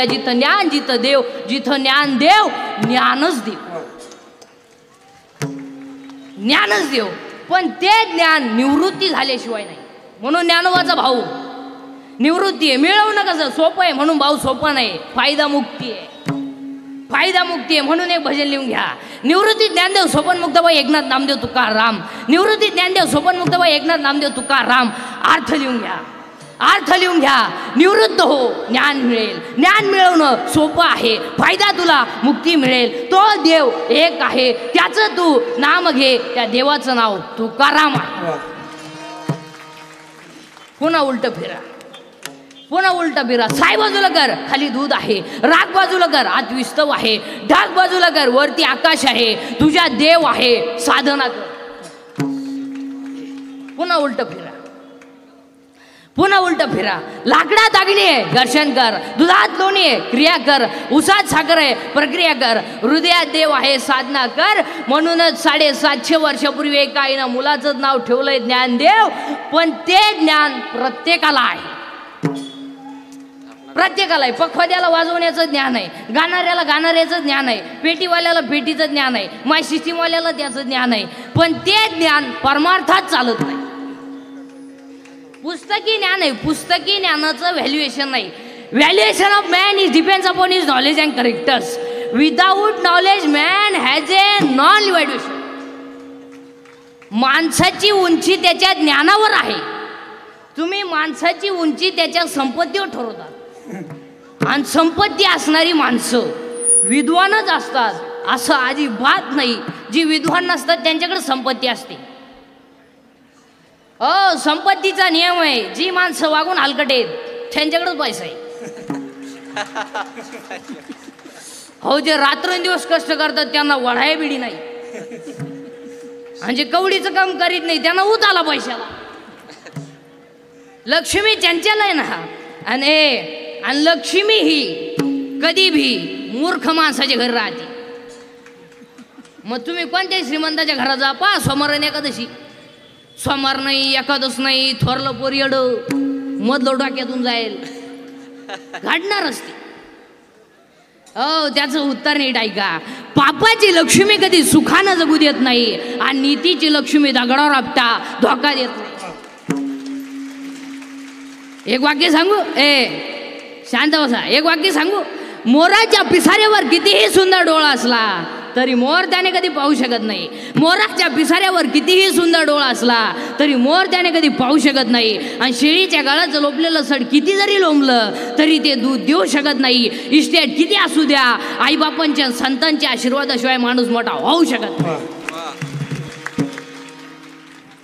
जिथं ज्ञान जिथं देव, जिथं ज्ञान देव ज्ञानच देव, ज्ञानच देव. पण ते ज्ञान निवृत्ती झाल्याशिवाय नाही. म्हणून ज्ञानोबाचा भाऊ निवृत्ती आहे. मिळवणं कसं सोपं आहे म्हणून भाऊ सोपं नाही. फायदा मुक्ती आहे, फायदा मुक्ती आहे म्हणून एक भजन लिहून घ्या. निवृत्ती ज्ञानदेव सोपन मुक्ताबाई एकनाथ नामदेव तुकाराम. निवृत्ती ज्ञानदेव सोपन मुक्ताबाई एकनाथ नामदेव तुकाराम. अर्थ लिहून घ्या, अर्थ लिहून घ्या. निवृत्त हो, ज्ञान मिळेल. ज्ञान मिळवणं सोपं आहे. फायदा तुला मुक्ती मिळेल. तो देव एक आहे, त्याचं तू नाम घे. त्या देवाचं नाव तुकाराम आहे. पुन्हा उलट फिरा, पुन्हा उलट फिरा. साई बाजूला कर, खाली दूध आहे. राग बाजूला कर, आत विस्तव आहे. ढाक बाजूला कर, वरती आकाश आहे. तुझ्या देव आहे, साधना कर. पुन्हा उलट फिरा, पुन्हा उलट फिरा. लाकडात अग्नी आहे, घर्षण कर. दुधात लोणी आहे, क्रिया कर. उसात साखर आहे, प्रक्रिया कर. हृदयात देव आहे, साधना कर. म्हणूनच 750 वर्षापूर्वी एका आईनं मुलाचं नाव ठेवलंय ज्ञानदेव. पण ते ज्ञान प्रत्येकाला आहे, प्रत्येकाला आहे. पखवाद्याला वाजवण्याचं ज्ञान आहे, गाणाऱ्याला गाणाऱ्याचं ज्ञान आहे, पेटीवाल्याला पेटीचं ज्ञान आहे, माय सिस्टीमवाल्याला त्याचं ज्ञान आहे. पण ते ज्ञान परमार्थात चालत नाही. पुस्तकी ज्ञान आहे, पुस्तकी ज्ञानाचं व्हॅल्युएशन नाही. Valuation of man is depends upon his knowledge and characters. Without knowledge man has a non valuation. माणसाची उंची त्याच्या ज्ञानावर आहे. तुम्ही माणसाची उंची त्याच्या संपत्तीवर ठरवतात. आणि संपत्ती असणारी माणसं विद्वानच असतात असं अजिबात नाही. जी विद्वान नसतात त्यांच्याकडे संपत्ती असते. संपत्तीचा नियम आहे. जी माणसं वागून हलकट आहेत त्यांच्याकडेच पैसा आहे. हो, जे रात्रंदिवस कष्ट करतात त्यांना वढाय बिडी नाही. आणि जे कवडीचं काम करीत नाही त्यांना ऊत आला पैशाला. लक्ष्मी चंचल आहे ना. आणि लक्ष्मी ही कधी भी मूर्ख माणसाच्या घरी राहते. मग तुम्ही कोणत्याही श्रीमंताच्या घरात जा, पा सोमवार आणि एकादशी. सोमवार नाही, एकादश नाही, थोरलं पोरियड मधलं डोक्यातून जाईल, घडणारच ते. त्याचं उत्तर नीट ऐका. पापाची लक्ष्मी कधी सुखानं जगू देत नाही आणि नीतीची लक्ष्मी दगडावर आपटा धोका देत नाही. एक वाक्य सांगू, शांत बसा. एक वाक्य सांगू. मोराच्या पिसाऱ्यावर कितीही सुंदर डोळा असला तरी मोर त्याने कधी पाहू शकत नाही. मोराच्या पिसाऱ्यावर कितीही सुंदर डोळा असला तरी मोर त्याने कधी पाहू शकत नाही. आणि शेळीच्या गळाचं लोपलेलं सड किती जरी लोंबलं तरी ते दूध देऊ शकत नाही. इस्टेट किती असू द्या, आईबापांच्या संतांच्या आशीर्वादाशिवाय माणूस मोठा होऊ शकत नाही.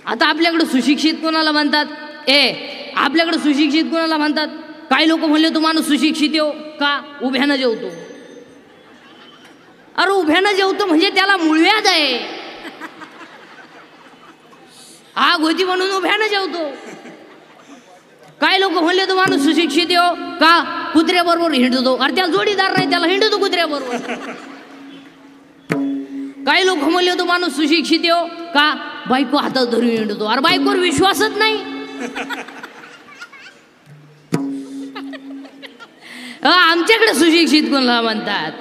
आता आपल्याकडे सुशिक्षित कोणाला म्हणतात? आपल्याकडे सुशिक्षित कोणाला म्हणतात? काही लोक म्हणले तो माणूस सुशिक्षित येऊ का? उभ्यानं जेवतो. अरे उभ्यानं जेवतो म्हणजे त्याला मूळव्याध आहे. आग होती म्हणून उभ्यानं जेवतो. काही लोक म्हणले तो माणूस सुशिक्षित येऊ का? कुत्र्याबरोबर हिंडतो. अरे त्याला जोडीदार नाही, त्याला हिंडतो कुत्र्याबरोबर. काही लोक म्हणले तो माणूस सुशिक्षित येऊ का? बायको हातात धरून हिंडतो. अरे बायकोवर विश्वासच नाही. आमच्याकडे सुशिक्षित कोणाला म्हणतात?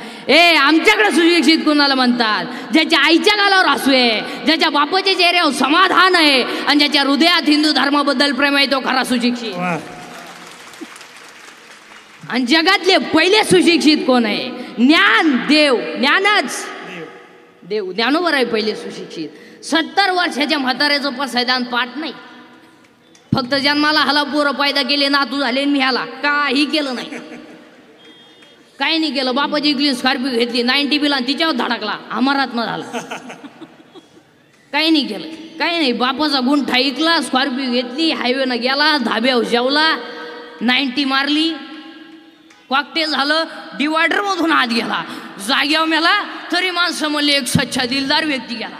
आमच्याकडे सुशिक्षित कोणाला म्हणतात? ज्याच्या आईच्या गालावर हसू आहे, ज्याच्या बापाच्या चेहऱ्यावर समाधान आहे आणि ज्याच्या हृदयात हिंदू धर्माबद्दल प्रेम आहे, तो खरा सुशिक्षित. आणि जगातले पहिले सुशिक्षित कोण आहे? ज्ञान देव. ज्ञानच देव. ज्ञानोबर आहे पहिले सुशिक्षित. 70 वर्षाच्या म्हाताऱ्याचं पसायदान पाठ नाही. फक्त जन्माला हाला पोरं पैदा केले, नातू झाले, मी ह्याला काही केलं नाही. काही नाही केलं. बापाची इकली स्कॉर्पिओ घेतली, 90 बिला तिच्यावर धडकला, अमरात्मा झाला. काही नाही केलं, काही नाही. बापाचा गुंठा ऐकला, स्कॉर्पिओ घेतली, हायवेनं गेला, धाब्यावर जेवला, 90 मारली, कॉकटेल झालं, डिवायडरमधून आत गेला, जाग्यावर मेला. तरी माणसं म्हणले एक सच्चा दिलदार व्यक्ती गेला.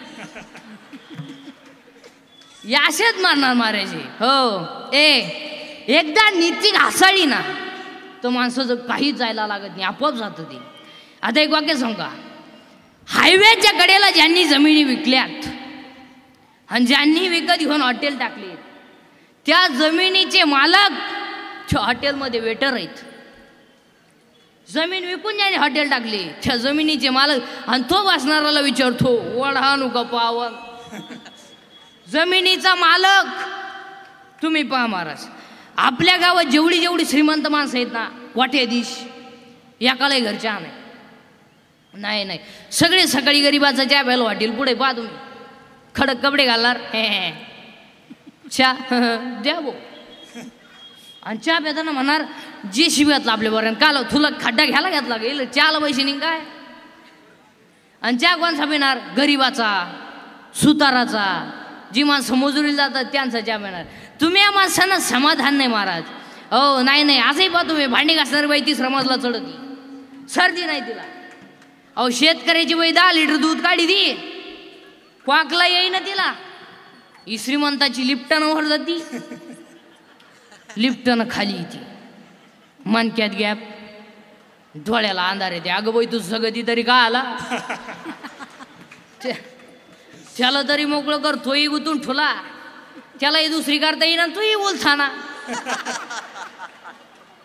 याशेच मारणार मारायचे. हो, एकदा नीती घासाळी ना तर माणसाचं काहीच जायला लागत नाही, आपोआप जातं ते. आता एक वाक्य सांगू का? हायवेच्या कडेला ज्यांनी जमिनी विकल्यात आणि ज्यांनी विकत घेऊन हॉटेल टाकले, त्या जमिनीचे मालक हॉटेलमध्ये वेटर आहेत. जमीन विकून ज्याने हॉटेल टाकली त्या जमिनीचे मालक आणि तो वाचणाऱ्याला विचारतो वडा नुका पावन. जमिनीचा मालक तुम्ही पहा महाराज. आपल्या गावात जेवढी जेवढी श्रीमंत माणसं आहेत ना वाटेदिश या काळे घरच्या नाही नाही सगळे सकाळी गरीबाचा चहा प्यायला वाटेल पुढे पहा तुम्ही खडक कपडे घालणार चहा द्या भाऊ आणि चहा प्याताना म्हणणार जे शिव्यातलं आपल्या बरं काल तुला खड्डा घ्यायला घेतला गेलं चहाला पैसे निघ काय. आणि चहा कोणचा पिणार गरीबाचा सुताराचा जी माणसं मजुरीला जातात त्यांचा चहा पिणार. तुम्ही या माणसांना समाधान नाही महाराज. हो नाही नाही असंही पाहा तुम्ही भांडी घासणारी बाई ती श्रमाजला चढती सर्दी नाही तिला. अहो शेतकऱ्याची बाई 10 लिटर दूध काढी ती क्वाकला येईना तिला. ही श्रीमंताची लिफ्टनं वर जाती लिफ्टनं खाली येते मनक्यात गॅप डोळ्याला अंधार येते. अगं बाई तू सगळं ती तरी का आला त्याला तरी मोकळं कर तोही गुतून ठुला त्यालाही दुसरी करता येईना तूही बोलताना.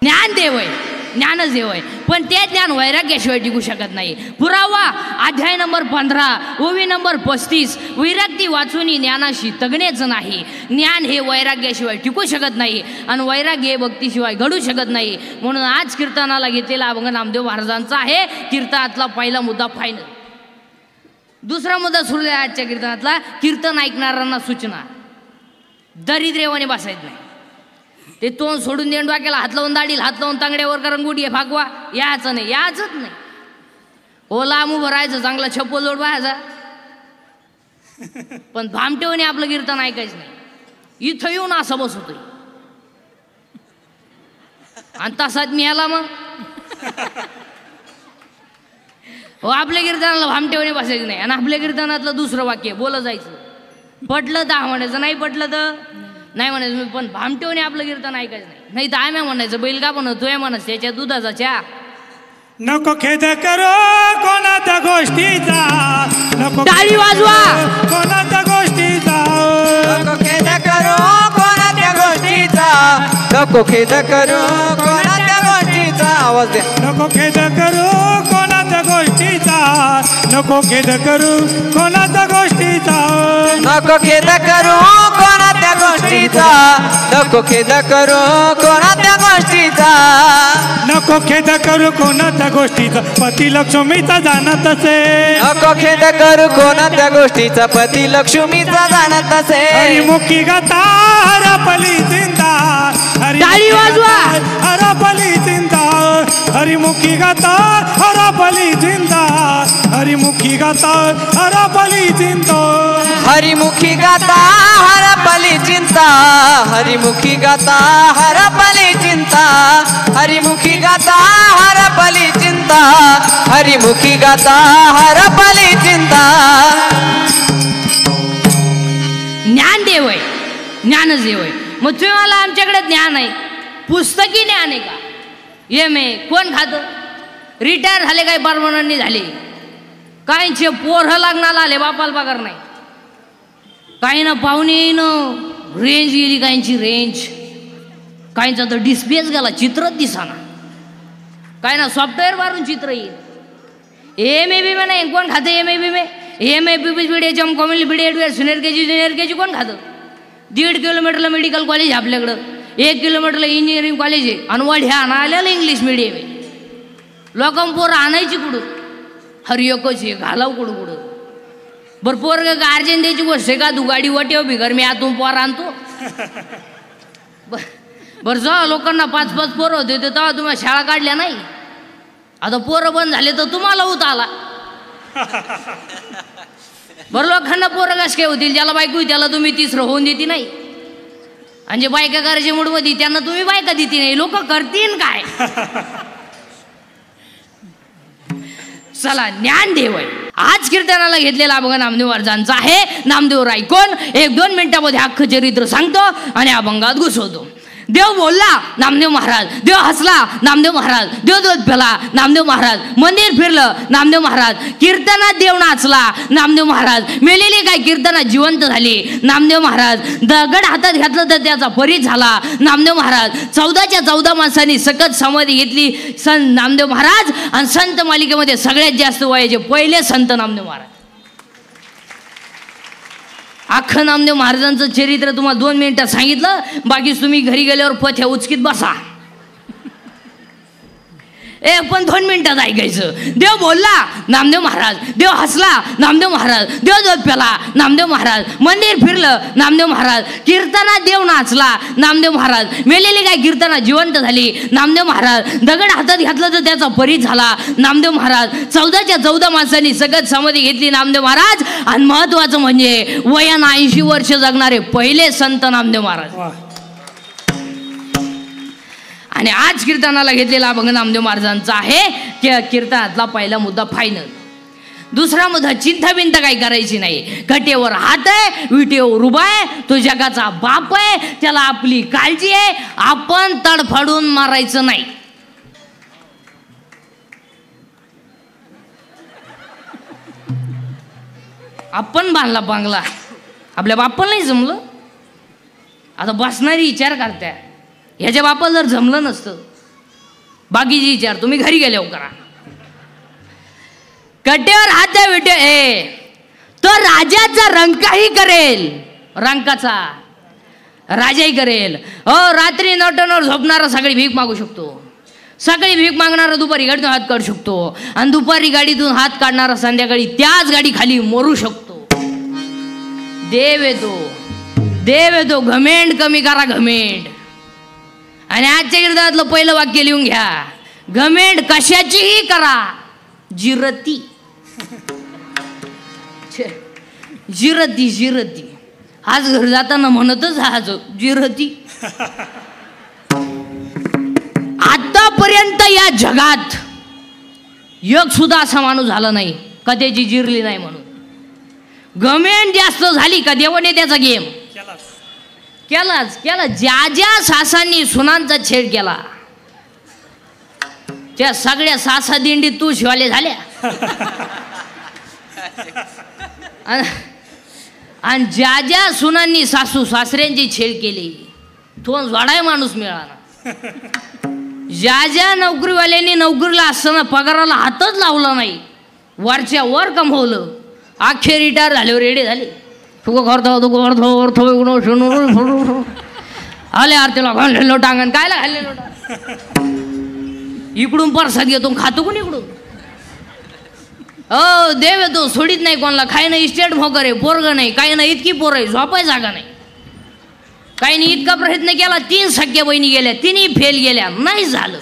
ज्ञान देव आहे ज्ञानच देव आहे पण ते ज्ञान वैराग्याशिवाय टिकू शकत नाही. पुरावा अध्याय नंबर 15 ओवी नंबर 35 वैराग्य वाचून ज्ञानाशी तगणेच नाही. ज्ञान हे वैराग्याशिवाय टिकू शकत नाही आणि वैराग्य हे भक्तीशिवाय घडू शकत नाही. म्हणून आज कीर्तनाला घेतलेला अभंग नामदेव महाराजांचा आहे. कीर्तनातला पहिला मुद्दा फायनल. दुसरा मुद्दा सुरू आहे आजच्या कीर्तनातला. कीर्तन ऐकणाऱ्यांना सूचना दरिद्रेवाने बसायचं नाही. ते तोंड सोडून देऊन डोक्याला हात लावून दाढीला हात लावून तांगड्यावर कारण गुडी फागवा याचं नाही याचंच नाही. हो लांब उभं राहायचं चांगला छप्पल जोड व्हायचा पण भामटेवणे आपलं कीर्तन ऐकायचं नाही. इथं येऊन असं बसतोय आणि तसाच मी आला मग हो आपल्या कीर्तनाला भामटेवणे बसायचं नाही. आणि आपल्या कीर्तनातलं दुसरं वाक्य बोलत जायचं पटलं तर म्हणायचं नाही पटलं तर नाही म्हणायचं. पण भामटेवणे आपलं कीर्तन ऐकायचं नाही. नाही तर आम्ही म्हणायचं बैल का बनवतोय म्हणायचं त्याच्या दुधाचा चहा. नको खेद करो कोणाच्या गोष्टीचा नको टाळी वाजवा कोणाच्या गोष्टीचा नको खेद करो कोणाच्या गोष्टीचा नको खेद करो कोणाच्या गोष्टीचा आवाज दे. नको खेद करू कोणाच्या गोष्टीचा नको खेद करू कोणाच्या गोष्टीचा नको खेद करू कोणाच्या गोष्टीचा नको खेद करू कोणाच्या गोष्टीचा नको खेद करू कोणाच्या गोष्टीचा पती लक्ष्मीचा जाणत असे. नको खेद करू कोणाच्या गोष्टीचा पती लक्ष्मीचा जाणत असे. हरिमुखी गाता हरपली चिंता टाळी वाजवा हरपली चिंता हरिमुखी गाता हरपली चिंता हरिमुखी गाता हरपली चिंता हरिमुखी गाता हरपली चिंता हरिमुखी गाता हरपली चिंता हरिमुखी गाता हरपली चिंता हरिमुखी गाता हरपली चिंता. ज्ञान देव आहे ज्ञानच देव आहे. मग तुम्ही मला आमच्याकडे ज्ञान आहे पुस्तकी ज्ञान आहे का. MA कोण खातं. रिटायर झाले काही परमनंटनी झाले काहींचे पोरं लग्नाला आले बापाला पगार नाही. काही ना पाहुणे येईन रेंज गेली काहींची रेंज काहींचा तर डिस्प्लेच गेला चित्रच दिसाना. काय ना सॉफ्टवेअर मारून चित्र येईल. MA बी नाही कोण खातं. MA बी कॉम्युनिटी BD सिनियर KG कोण खातं. 1.5 किलोमीटरला मेडिकल कॉलेज आहे आपल्याकडं 1 किलोमीटरला इंजिनिअरिंग कॉलेज आहे आणि वाढ्या आणायला इंग्लिश मिडियम आहे. लोकांना पोरं आणायची कुठं हरियोकच आहे घालाव कुठं कुठं. बरं पोरं गार्जन द्यायची गोष्ट आहे का तू गाडी वाटेव बिगर मी आतून पोर आणतो. बरं जेव्हा लोकांना 5-5 पोरं होते तर तेव्हा तुम्हाला शाळा काढल्या नाही. आता पोरं बंद झाले तर तुम्हाला होत आला. बरं लोकांना पोरं कस काय होतील ज्याला बायको त्याला तुम्ही तिसरं होऊन देते नाही आणि जे बायका करायचे मूडमध्ये त्यांना तुम्ही बायका देते नाही. लोक करतील काय. चला ज्ञान देव आहे. आज कीर्तनाला घेतलेला अभंग नामदेव महाराजांचा आहे. नामदेव रायकोन 1-2 मिनिटामध्ये अख्खं चरित्र सांगतो आणि अभंगात घुसवतो. देव बोलला नामदेव महाराज, देव हसला नामदेव महाराज, देव दूध प्याला नामदेव महाराज, मंदिर फिरलं नामदेव महाराज, कीर्तनात देव नाचला नामदेव महाराज, मेलेली काय कीर्तनात जिवंत झाली नामदेव महाराज, दगड हातात घातलं तर त्याचा परी झाला नामदेव महाराज, 14च्या 14 माणसांनी सकत समाधी घेतली संत नामदेव महाराज, आणि संत मालिकेमध्ये सगळ्यात जास्त वयाचे पहिले संत नामदेव महाराज. अख्खं नामदेव महाराजांचं चरित्र तुम्हाला 2 मिनिटात सांगितलं, बाकी तुम्ही घरी गेल्यावर पथ्या उचकीत बसा. पण 2 मिनिटात ऐकायचं. देव बोलला नामदेव महाराज, देव हसला नामदेव महाराज, देव दूध प्याला नामदेव महाराज, मंदिर फिरलं नामदेव महाराज, कीर्तनात देव नाचला नामदेव महाराज, मेलेली काय कीर्तनात जिवंत झाली नामदेव महाराज, दगड हातात घातलं तर त्याचा परी झाला नामदेव महाराज, 14च्या 14 माणसांनी सगळं समाधी घेतली नामदेव महाराज, आणि महत्वाचं म्हणजे वयानं 80 वर्ष जगणारे पहिले संत नामदेव महाराज. आणि आज कीर्तनाला घेतलेला अभंग नामदेव महाराजांचा आहे की कीर्तनातला पहिला मुद्दा फायनल. दुसरा मुद्दा चिंता बिंता काही करायची नाही. कटेवर हात आहे, विटेवर उभा आहे, तो जगाचा बाप आहे, त्याला आपली काळजी आहे, आपण तडफडून मारायचं नाही. आपण बांधला बांगला, आपल्या बापाला नाही जमलं. आता बसणारी विचार करताय ह्याच्या बापाला जर जमलं नसतं, बाकीची विचार तुम्ही घरी गेल्यावर करा. कटेवर हात आहे विटे, तो राजाचा रंकाही करेल, रंकाचा राजाही करेल. रात्री नटनवर झोपणारा सगळी भीक मागू शकतो, सकाळी भीक मागणारा दुपारी गाडीतून हात काढू शकतो, आणि दुपारी गाडीतून हात काढणारा संध्याकाळी त्याच गाडी खाली मरू शकतो. देव येतो, घमेंड कमी करा घमेंड. आणि आजच्या कीर्तनातलं पहिलं वाक्य लिहून घ्या, घमेंड कशाचीही करा, जिरती जिरती जिरती. आज घर जाताना म्हणतच आज जिरती. आतापर्यंत या जगात एक सुद्धा असा माणूस झाला नाही का त्याची जिरली नाही म्हणून. घमेंड जास्त झाली का देवाने त्याचा गेम केलाच. ज्या ज्या सासांनी सुनांचा छेड केला त्या सगळ्या सासा दिंडी तू शिवाले झाल्या. आणि ज्या ज्या सुनांनी सासू सासऱ्यांची छेड केली तो जोडाय माणूस मिळाला. ज्या ज्या नोकरीवाल्यांनी नोकरीला असताना पगाराला हातच लावला नाही, वरच्या वर कमवलं, अख्खे रिटायर झाल्यावर रेडी झाले. आले आरतीला घाललेलो टांगण कायला घाललेलो इकडून परसाद घेतो खातो कोण इकडून. देव येतो, सोडीत नाही कोणाला. काही नाही इस्टेट भोकर आहे, पोरग नाही, काही नाही इतकी पोर आहे, झोपाय जागा नाही. काही नाही इतका प्रयत्न केला, 3 सख्या बहिणी गेल्या, 3ही फेल गेल्या, नाही झालं.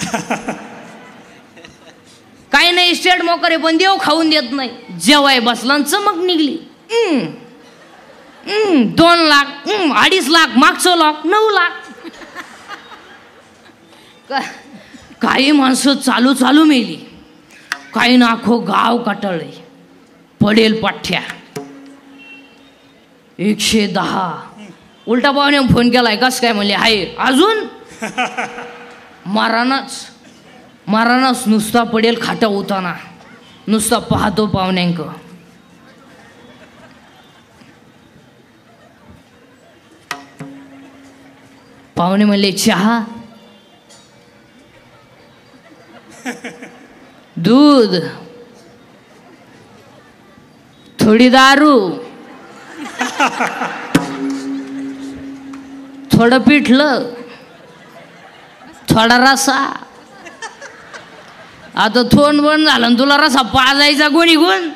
काही नाही इस्टेट मोकर आहे पण देव खाऊन देत नाही. जेवाय बसला चमक निघली. 2 लाख, 2.5 लाख, मागचं लाख, 9 लाख. काही माणसं चालू मेली, काही ना अख्खो गाव कटळले, पडेल पाठ्या. 110 उलटा पाहुणे फोन केलाय, कस काय म्हणले हाय अजून. मारानाच नुसता पडेल खाटा होताना, नुसता पाहतो पाहुण्यांक. पाहुणे म्हणले चहा, दूध, थोडी दारू, थोडं पिठलं, थोडा रसा. आता थोंड बंद झालं तुला रसा पाजायचा कोणी गुण.